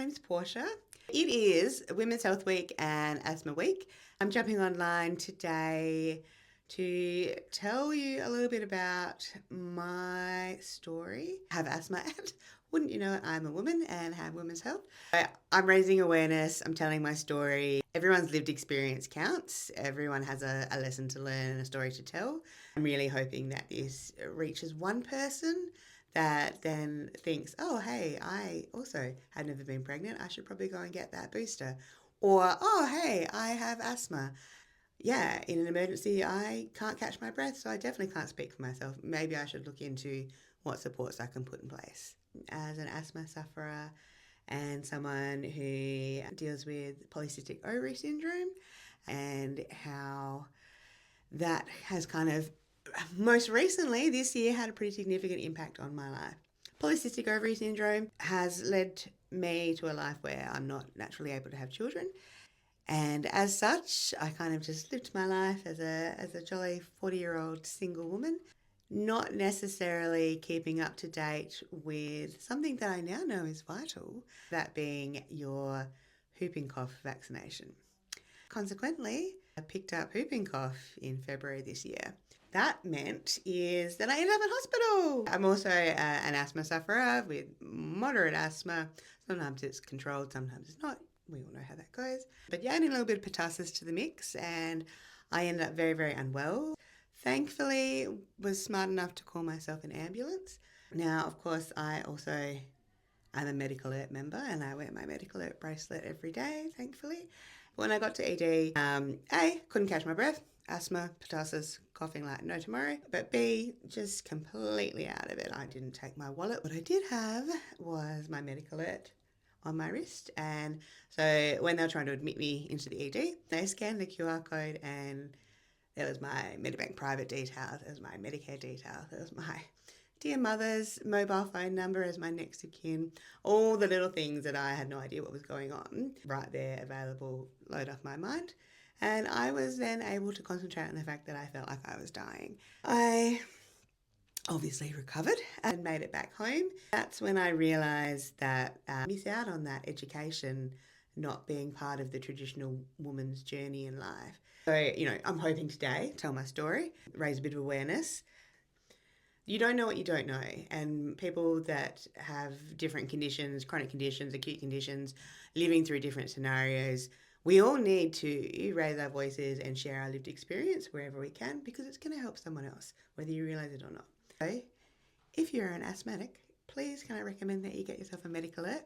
name's Porscha. It is Women's Health Week and Asthma Week. I'm jumping online today to tell you a little bit about my story. I have asthma and wouldn't you know it, I'm a woman and have women's health. I'm raising awareness, I'm telling my story. Everyone's lived experience counts. Everyone has a lesson to learn and a story to tell. I'm really hoping that this reaches one person that then thinks, oh, hey, I also had never been pregnant. I should probably go and get that booster. Or, oh, hey, I have asthma. Yeah, in an emergency, I can't catch my breath, so I definitely can't speak for myself. Maybe I should look into what supports I can put in place. As an asthma sufferer and someone who deals with polycystic ovary syndrome and how that has kind of most recently this year had a pretty significant impact on my life. Polycystic ovary syndrome has led me to a life where I'm not naturally able to have children. And as such, I kind of just lived my life as a jolly 40-year-old single woman, not necessarily keeping up to date with something that I now know is vital, that being your whooping cough vaccination. Consequently, I picked up whooping cough in February this year. That meant is that I ended up in hospital. I'm also an asthma sufferer with moderate asthma. Sometimes it's controlled, sometimes it's not. We all know how that goes. But yeah, adding a little bit of pertussis to the mix, and I ended up very, very unwell. Thankfully, was smart enough to call myself an ambulance. Now, of course, I'm a MedicAlert member, and I wear my MedicAlert bracelet every day, thankfully. When I got to ED, A, couldn't catch my breath, asthma, pertussis, coughing like no tomorrow. But B, just completely out of it. I didn't take my wallet. What I did have was my MedicAlert on my wrist. And so when they were trying to admit me into the ED, they scanned the QR code and there was my Medibank private details, there was my Medicare details, there was my dear mother's mobile phone number as my next of kin, all the little things that I had no idea what was going on, right there available, load off my mind. And I was then able to concentrate on the fact that I felt like I was dying. I obviously recovered and made it back home. That's when I realised that I miss out on that education not being part of the traditional woman's journey in life. So, I'm hoping today tell my story, raise a bit of awareness. You don't know what you don't know, and people that have different conditions, chronic conditions, acute conditions, living through different scenarios, we all need to raise our voices and share our lived experience wherever we can, because it's going to help someone else, whether you realise it or not. So, if you're an asthmatic, please can I recommend that you get yourself a MedicAlert.